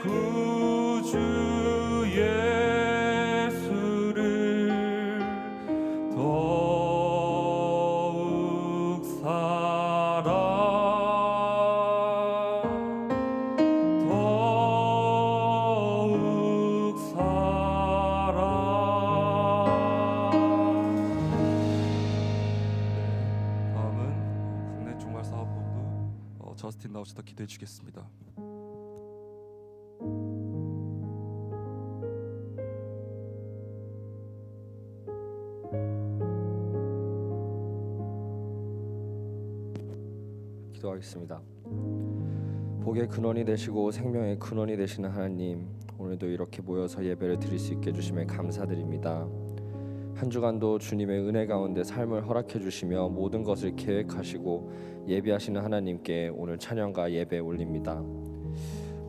구주 예수를 더욱 사랑 더욱 사랑. 다음은 국내 종말사업본부 저스틴 나오셔서 기도해 주겠습니다. 기도하겠습니다. 복의 근원이 되시고 생명의 근원이 되시는 하나님, 오늘도 이렇게 모여서 예배를 드릴 수 있게 해주심에 감사드립니다. 한 주간도 주님의 은혜 가운데 삶을 허락해 주시며 모든 것을 계획하시고 예비하시는 하나님께 오늘 찬양과 예배 올립니다.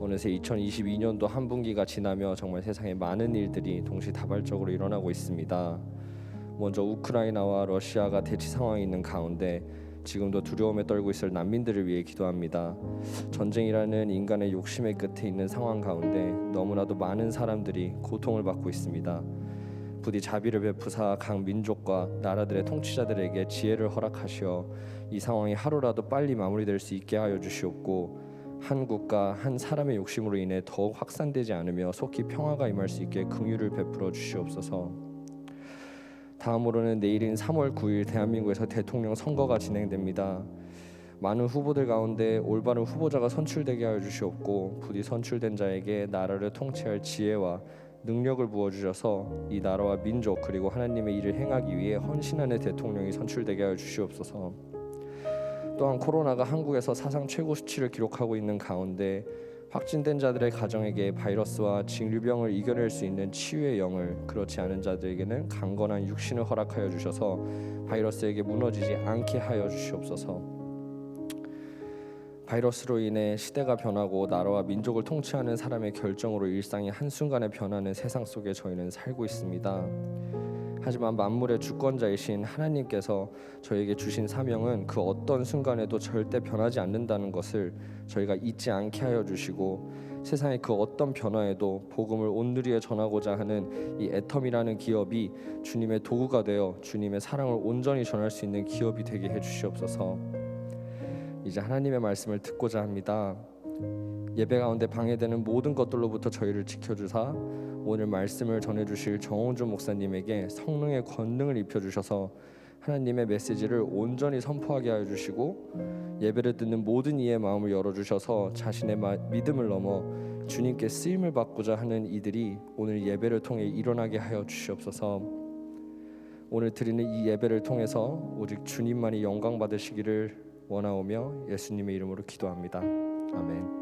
어느새 2022년도 한 분기가 지나며 정말 세상에 많은 일들이 동시다발적으로 일어나고 있습니다. 먼저 우크라이나와 러시아가 대치 상황에 있는 가운데 지금도 두려움에 떨고 있을 난민들을 위해 기도합니다. 전쟁이라는 인간의 욕심의 끝에 있는 상황 가운데 너무나도 많은 사람들이 고통을 받고 있습니다. 부디 자비를 베푸사 각 민족과 나라들의 통치자들에게 지혜를 허락하시어 이 상황이 하루라도 빨리 마무리될 수 있게 하여 주시옵고, 한 국가 한 사람의 욕심으로 인해 더욱 확산되지 않으며 속히 평화가 임할 수 있게 긍휼을 베풀어 주시옵소서. 다음으로는 내일인 3월 9일 대한민국에서 대통령 선거가 진행됩니다. 많은 후보들 가운데 올바른 후보자가 선출되게 하여 주시옵고, 부디 선출된 자에게 나라를 통치할 지혜와 능력을 부어주셔서 이 나라와 민족 그리고 하나님의 일을 행하기 위해 헌신하는 대통령이 선출되게 하여 주시옵소서. 또한 코로나가 한국에서 사상 최고 수치를 기록하고 있는 가운데 확진된 자들의 가정에게 바이러스와 징류병을 이겨낼 수 있는 치유의 영을, 그렇지 않은 자들에게는 강건한 육신을 허락하여 주셔서 바이러스에게 무너지지 않게 하여 주시옵소서. 바이러스로 인해 시대가 변하고 나라와 민족을 통치하는 사람의 결정으로 일상이 한순간에 변하는 세상 속에 저희는 살고 있습니다. 하지만 만물의 주권자이신 하나님께서 저에게 주신 사명은 그 어떤 순간에도 절대 변하지 않는다는 것을 저희가 잊지 않게 하여 주시고, 세상의 그 어떤 변화에도 복음을 온누리에 전하고자 하는 이 애텀이라는 기업이 주님의 도구가 되어 주님의 사랑을 온전히 전할 수 있는 기업이 되게 해주시옵소서. 이제 하나님의 말씀을 듣고자 합니다. 예배 가운데 방해되는 모든 것들로부터 저희를 지켜주사 오늘 말씀을 전해주실 정홍준 목사님에게 성령의 권능을 입혀주셔서 하나님의 메시지를 온전히 선포하게 하여 주시고, 예배를 듣는 모든 이의 마음을 열어주셔서 자신의 믿음을 넘어 주님께 쓰임을 받고자 하는 이들이 오늘 예배를 통해 일어나게 하여 주시옵소서. 오늘 드리는 이 예배를 통해서 오직 주님만이 영광 받으시기를 원하오며 예수님의 이름으로 기도합니다. 아멘.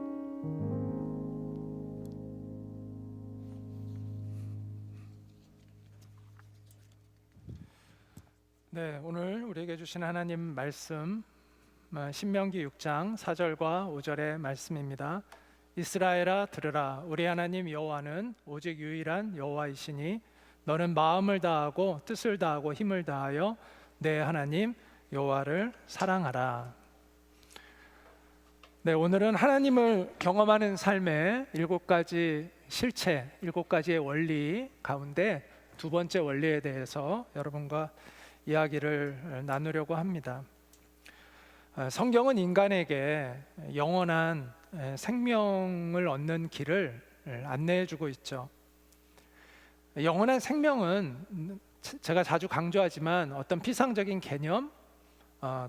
네, 오늘 우리에게 주신 하나님 말씀 신명기 6장 4절과 5절의 말씀입니다. 이스라엘아 들으라, 우리 하나님 여호와는 오직 유일한 여호와이시니 너는 마음을 다하고 뜻을 다하고 힘을 다하여 내 하나님 여호와를 사랑하라. 네, 오늘은 하나님을 경험하는 삶의 7가지 실체, 7가지의 원리 가운데 두 번째 원리에 대해서 여러분과 이야기를 나누려고 합니다. 성경은 인간에게 영원한 생명을 얻는 길을 안내해 주고 있죠. 영원한 생명은 제가 자주 강조하지만 어떤 피상적인 개념,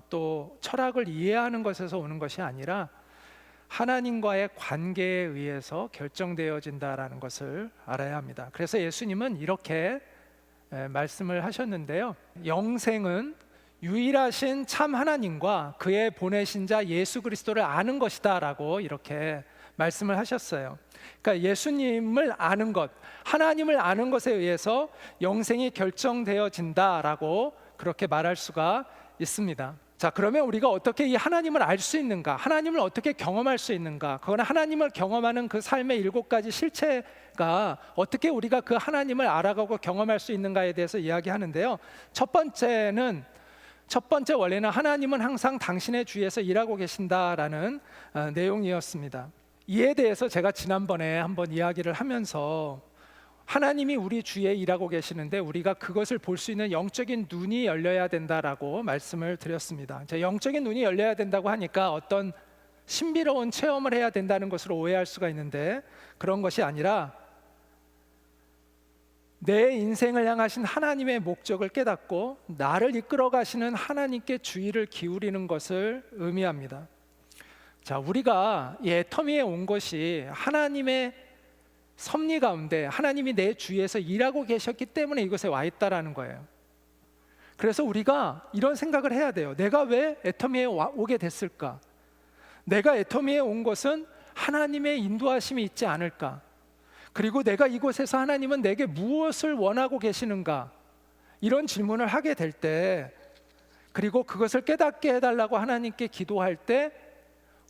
또 철학을 이해하는 것에서 오는 것이 아니라 하나님과의 관계에 의해서 결정되어진다라는 것을 알아야 합니다. 그래서 예수님은 이렇게 말씀을 하셨는데요, 영생은 유일하신 참 하나님과 그의 보내신 자 예수 그리스도를 아는 것이다 라고 이렇게 말씀을 하셨어요. 그러니까 예수님을 아는 것, 하나님을 아는 것에 의해서 영생이 결정되어진다라고 그렇게 말할 수가 있습니다. 자, 그러면 우리가 어떻게 이 하나님을 알 수 있는가, 하나님을 어떻게 경험할 수 있는가, 그건 하나님을 경험하는 그 삶의 7가지 실체가 어떻게 우리가 그 하나님을 알아가고 경험할 수 있는가에 대해서 이야기하는데요, 첫 번째 원리는 하나님은 항상 당신의 주위에서 일하고 계신다라는 내용이었습니다. 이에 대해서 제가 지난번에 한번 이야기를 하면서 하나님이 우리 주위에 일하고 계시는데 우리가 그것을 볼 수 있는 영적인 눈이 열려야 된다라고 말씀을 드렸습니다. 영적인 눈이 열려야 된다고 하니까 어떤 신비로운 체험을 해야 된다는 것으로 오해할 수가 있는데 그런 것이 아니라 내 인생을 향하신 하나님의 목적을 깨닫고 나를 이끌어 가시는 하나님께 주의를 기울이는 것을 의미합니다. 자, 우리가 이 애터미에 온 것이 하나님의 섭리 가운데 하나님이 내 주위에서 일하고 계셨기 때문에 이곳에 와 있다라는 거예요. 그래서 우리가 이런 생각을 해야 돼요. 내가 왜 애터미에 오게 됐을까? 내가 애터미에 온 것은 하나님의 인도하심이 있지 않을까? 그리고 내가 이곳에서 하나님은 내게 무엇을 원하고 계시는가? 이런 질문을 하게 될 때, 그리고 그것을 깨닫게 해달라고 하나님께 기도할 때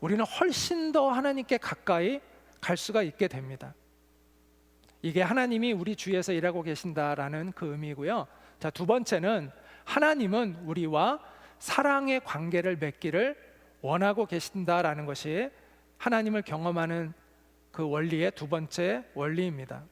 우리는 훨씬 더 하나님께 가까이 갈 수가 있게 됩니다. 이게 하나님이 우리 주위에서 일하고 계신다라는 그 의미고요. 자, 두 번째는 하나님은 우리와 사랑의 관계를 맺기를 원하고 계신다라는 것이 하나님을 경험하는 그 원리의 두 번째 원리입니다.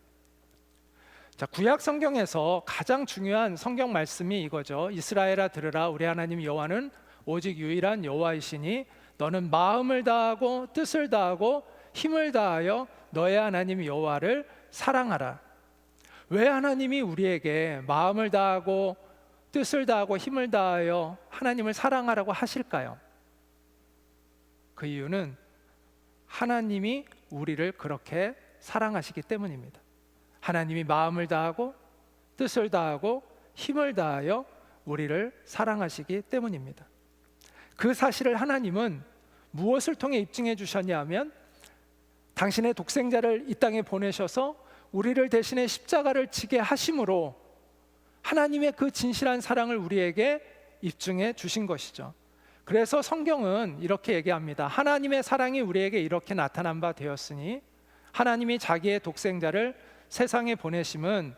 자, 구약 성경에서 가장 중요한 성경 말씀이 이거죠. 이스라엘아 들으라, 우리 하나님 여호와는 오직 유일한 여호와이시니 너는 마음을 다하고 뜻을 다하고 힘을 다하여 너의 하나님 여호와를 사랑하라. 왜 하나님이 우리에게 마음을 다하고 뜻을 다하고 힘을 다하여 하나님을 사랑하라고 하실까요? 그 이유는 하나님이 우리를 그렇게 사랑하시기 때문입니다. 하나님이 마음을 다하고 뜻을 다하고 힘을 다하여 우리를 사랑하시기 때문입니다. 그 사실을 하나님은 무엇을 통해 입증해 주셨냐 하면 당신의 독생자를 이 땅에 보내셔서 우리를 대신에 십자가를 지게 하심으로 하나님의 그 진실한 사랑을 우리에게 입증해 주신 것이죠. 그래서 성경은 이렇게 얘기합니다. 하나님의 사랑이 우리에게 이렇게 나타난 바 되었으니 하나님이 자기의 독생자를 세상에 보내심은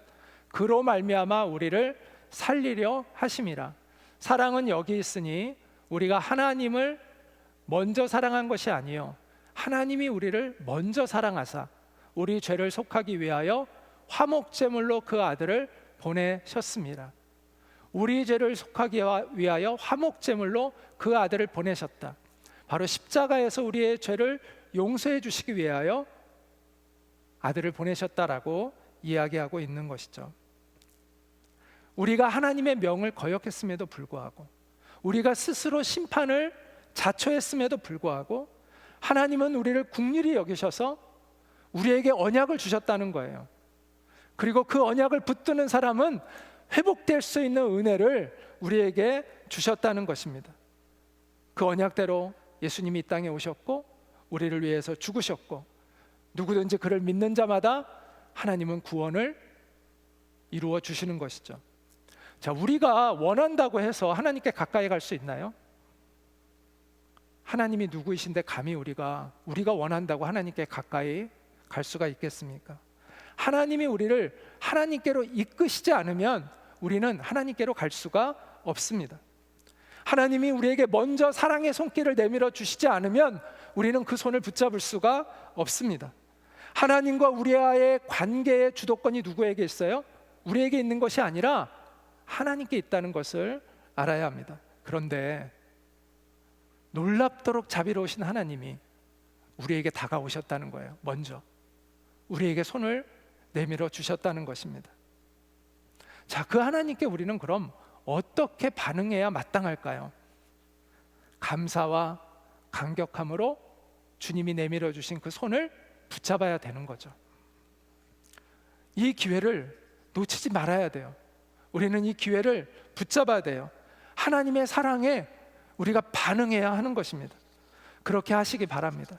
그로 말미암아 우리를 살리려 하심이라. 사랑은 여기 있으니 우리가 하나님을 먼저 사랑한 것이 아니요 하나님이 우리를 먼저 사랑하사 우리 죄를 속하기 위하여 화목제물로 그 아들을 보내셨습니다. 우리 죄를 속하기 위하여 화목제물로 그 아들을 보내셨다. 바로 십자가에서 우리의 죄를 용서해 주시기 위하여 아들을 보내셨다라고 이야기하고 있는 것이죠. 우리가 하나님의 명을 거역했음에도 불구하고 우리가 스스로 심판을 자초했음에도 불구하고 하나님은 우리를 긍휼히 여기셔서 우리에게 언약을 주셨다는 거예요. 그리고 그 언약을 붙드는 사람은 회복될 수 있는 은혜를 우리에게 주셨다는 것입니다. 그 언약대로 예수님이 이 땅에 오셨고 우리를 위해서 죽으셨고 누구든지 그를 믿는 자마다 하나님은 구원을 이루어 주시는 것이죠. 자, 우리가 원한다고 해서 하나님께 가까이 갈 수 있나요? 하나님이 누구이신데 감히 우리가 원한다고 하나님께 가까이 갈 수가 있겠습니까? 하나님이 우리를 하나님께로 이끄시지 않으면 우리는 하나님께로 갈 수가 없습니다. 하나님이 우리에게 먼저 사랑의 손길을 내밀어 주시지 않으면 우리는 그 손을 붙잡을 수가 없습니다. 하나님과 우리와의 관계의 주도권이 누구에게 있어요? 우리에게 있는 것이 아니라 하나님께 있다는 것을 알아야 합니다. 그런데 놀랍도록 자비로우신 하나님이 우리에게 다가오셨다는 거예요. 먼저 우리에게 손을 내밀어 주셨다는 것입니다. 자, 그 하나님께 우리는 그럼 어떻게 반응해야 마땅할까요? 감사와 감격함으로 주님이 내밀어 주신 그 손을 붙잡아야 되는 거죠. 이 기회를 놓치지 말아야 돼요. 우리는 이 기회를 붙잡아야 돼요. 하나님의 사랑에 우리가 반응해야 하는 것입니다. 그렇게 하시기 바랍니다.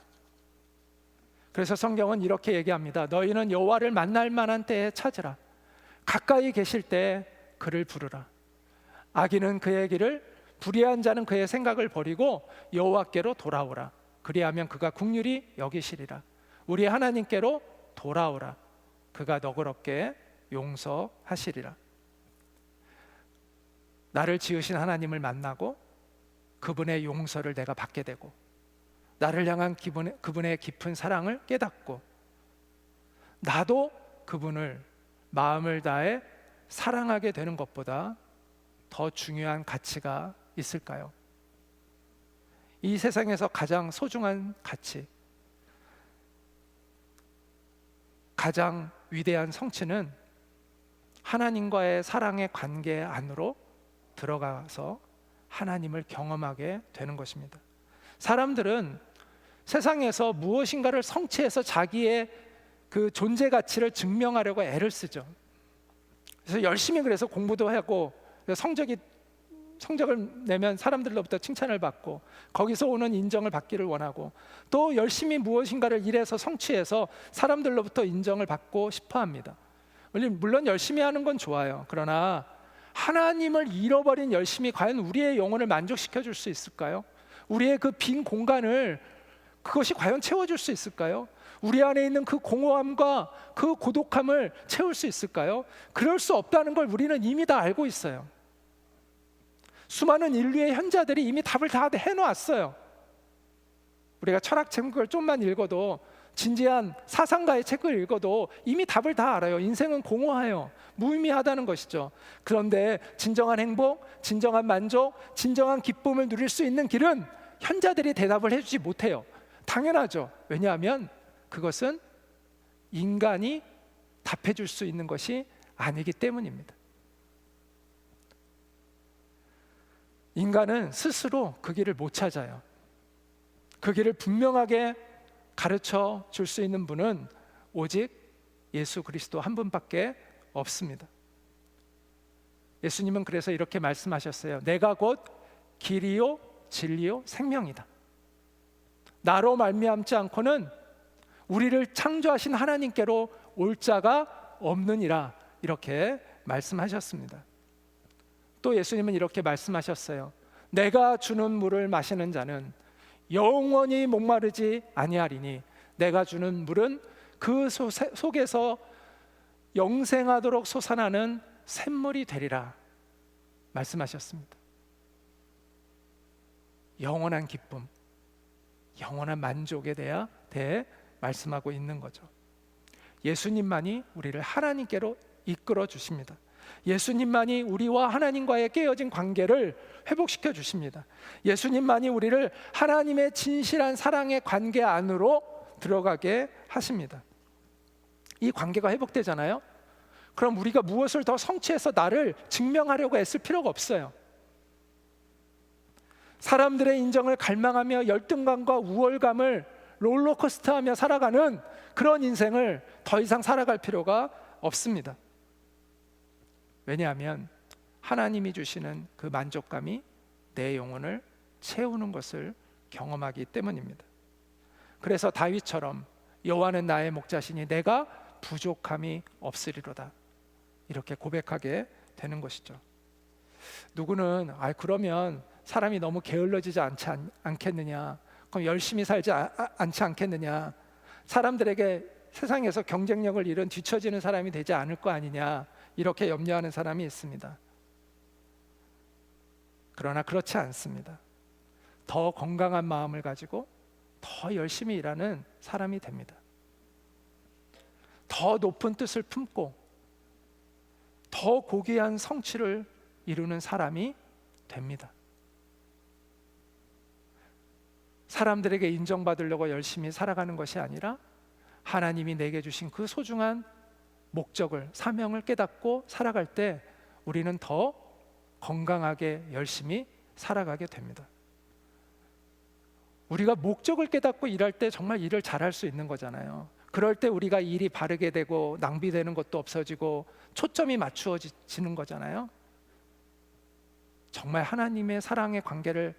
그래서 성경은 이렇게 얘기합니다. 너희는 여호와를 만날 만한 때에 찾으라. 가까이 계실 때 그를 부르라. 악인은 그의 길을, 불의한 자는 그의 생각을 버리고 여호와께로 돌아오라. 그리하면 그가 긍휼히 여기시리라. 우리 하나님께로 돌아오라. 그가 너그럽게 용서하시리라. 나를 지으신 하나님을 만나고 그분의 용서를 내가 받게 되고 나를 향한 그분의 깊은 사랑을 깨닫고 나도 그분을 마음을 다해 사랑하게 되는 것보다 더 중요한 가치가 있을까요? 이 세상에서 가장 소중한 가치, 가장 위대한 성취는 하나님과의 사랑의 관계 안으로 들어가서 하나님을 경험하게 되는 것입니다. 사람들은 세상에서 무엇인가를 성취해서 자기의 그 존재 가치를 증명하려고 애를 쓰죠. 그래서 열심히 그래서 공부도 하고 성적을 내면 사람들로부터 칭찬을 받고 거기서 오는 인정을 받기를 원하고 또 열심히 무엇인가를 일해서 성취해서 사람들로부터 인정을 받고 싶어 합니다. 물론 열심히 하는 건 좋아요. 그러나 하나님을 잃어버린 열심이 과연 우리의 영혼을 만족시켜 줄 수 있을까요? 우리의 그 빈 공간을 그것이 과연 채워줄 수 있을까요? 우리 안에 있는 그 공허함과 그 고독함을 채울 수 있을까요? 그럴 수 없다는 걸 우리는 이미 다 알고 있어요. 수많은 인류의 현자들이 이미 답을 다 해놓았어요. 우리가 철학 책을 좀만 읽어도, 진지한 사상가의 책을 읽어도 이미 답을 다 알아요. 인생은 공허해요. 무의미하다는 것이죠. 그런데 진정한 행복, 진정한 만족, 진정한 기쁨을 누릴 수 있는 길은 현자들이 대답을 해주지 못해요. 당연하죠. 왜냐하면 그것은 인간이 답해줄 수 있는 것이 아니기 때문입니다. 인간은 스스로 그 길을 못 찾아요. 그 길을 분명하게 가르쳐 줄 수 있는 분은 오직 예수 그리스도 한 분밖에 없습니다. 예수님은 그래서 이렇게 말씀하셨어요. 내가 곧 길이요 진리요 생명이다. 나로 말미암지 않고는 우리를 창조하신 하나님께로 올 자가 없느니라, 이렇게 말씀하셨습니다. 또 예수님은 이렇게 말씀하셨어요. 내가 주는 물을 마시는 자는 영원히 목마르지 아니하리니 내가 주는 물은 그 속에서 영생하도록 솟아나는 샘물이 되리라 말씀하셨습니다. 영원한 기쁨, 영원한 만족에 대해 말씀하고 있는 거죠. 예수님만이 우리를 하나님께로 이끌어 주십니다. 예수님만이 우리와 하나님과의 깨어진 관계를 회복시켜 주십니다. 예수님만이 우리를 하나님의 진실한 사랑의 관계 안으로 들어가게 하십니다. 이 관계가 회복되잖아요. 그럼 우리가 무엇을 더 성취해서 나를 증명하려고 애쓸 필요가 없어요. 사람들의 인정을 갈망하며 열등감과 우월감을 롤러코스터하며 살아가는 그런 인생을 더 이상 살아갈 필요가 없습니다. 왜냐하면 하나님이 주시는 그 만족감이 내 영혼을 채우는 것을 경험하기 때문입니다. 그래서 다윗처럼 여호와는 나의 목자시니 내가 부족함이 없으리로다, 이렇게 고백하게 되는 것이죠. 누구는 그러면 사람이 너무 게을러지지 않겠느냐, 그럼 열심히 살지 않지 않겠느냐, 사람들에게 세상에서 경쟁력을 잃은 뒤처지는 사람이 되지 않을 거 아니냐, 이렇게 염려하는 사람이 있습니다. 그러나 그렇지 않습니다. 더 건강한 마음을 가지고 더 열심히 일하는 사람이 됩니다. 더 높은 뜻을 품고 더 고귀한 성취를 이루는 사람이 됩니다. 사람들에게 인정받으려고 열심히 살아가는 것이 아니라 하나님이 내게 주신 그 소중한 목적을, 사명을 깨닫고 살아갈 때 우리는 더 건강하게 열심히 살아가게 됩니다. 우리가 목적을 깨닫고 일할 때 정말 일을 잘할 수 있는 거잖아요. 그럴 때 우리가 일이 바르게 되고 낭비되는 것도 없어지고 초점이 맞추어지는 거잖아요. 정말 하나님과의 사랑의 관계를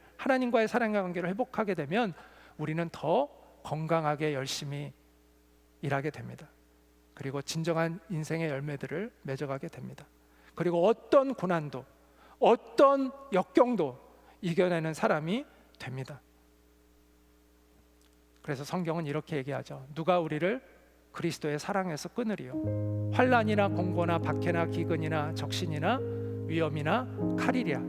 회복하게 되면 우리는 더 건강하게 열심히 일하게 됩니다. 그리고 진정한 인생의 열매들을 맺어가게 됩니다. 그리고 어떤 고난도, 어떤 역경도 이겨내는 사람이 됩니다. 그래서 성경은 이렇게 얘기하죠. 누가 우리를 그리스도의 사랑에서 끊으리요? 환난이나 공고나 박해나 기근이나 적신이나 위험이나 칼이랴.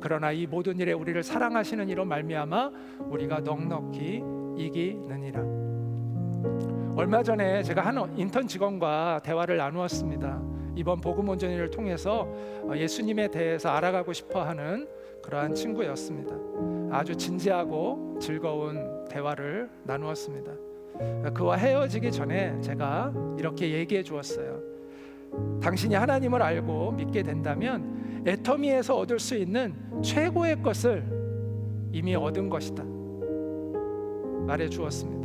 그러나 이 모든 일에 우리를 사랑하시는 이로 말미암아 우리가 넉넉히 이기느니라. 얼마 전에 제가 한 인턴 직원과 대화를 나누었습니다. 이번 복음 온전히를 통해서 예수님에 대해서 알아가고 싶어하는 그러한 친구였습니다. 아주 진지하고 즐거운 대화를 나누었습니다. 그와 헤어지기 전에 제가 이렇게 얘기해 주었어요. 당신이 하나님을 알고 믿게 된다면 애터미에서 얻을 수 있는 최고의 것을 이미 얻은 것이다 말해 주었습니다.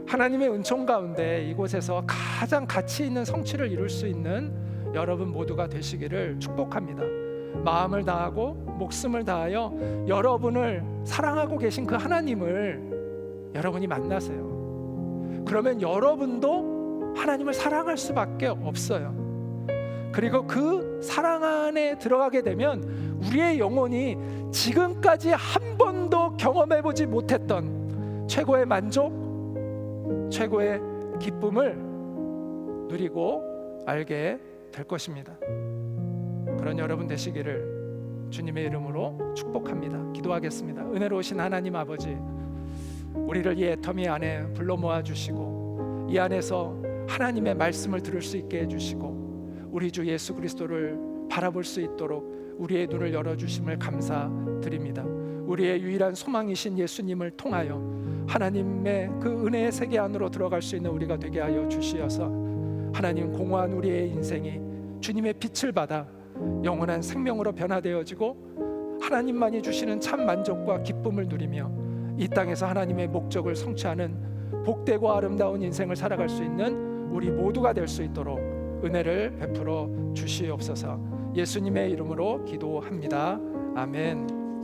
하나님의 은총 가운데 이곳에서 가장 가치 있는 성취를 이룰 수 있는 여러분 모두가 되시기를 축복합니다. 마음을 다하고 목숨을 다하여 여러분을 사랑하고 계신 그 하나님을 여러분이 만나세요. 그러면 여러분도 하나님을 사랑할 수밖에 없어요. 그리고 그 사랑 안에 들어가게 되면 우리의 영혼이 지금까지 한 번도 경험해보지 못했던 최고의 만족, 최고의 기쁨을 누리고 알게 될 것입니다. 그런 여러분 되시기를 주님의 이름으로 축복합니다. 기도하겠습니다. 은혜로우신 하나님 아버지, 우리를 이 애터미 안에 불러 모아 주시고 이 안에서 하나님의 말씀을 들을 수 있게 해주시고 우리 주 예수 그리스도를 바라볼 수 있도록 우리의 눈을 열어주심을 감사드립니다. 우리의 유일한 소망이신 예수님을 통하여 하나님의 그 은혜의 세계 안으로 들어갈 수 있는 우리가 되게 하여 주시어서 하나님 공허한 우리의 인생이 주님의 빛을 받아 영원한 생명으로 변화되어지고 하나님만이 주시는 참 만족과 기쁨을 누리며 이 땅에서 하나님의 목적을 성취하는 복되고 아름다운 인생을 살아갈 수 있는 우리 모두가 될 수 있도록 은혜를 베풀어 주시옵소서. 예수님의 이름으로 기도합니다. 아멘.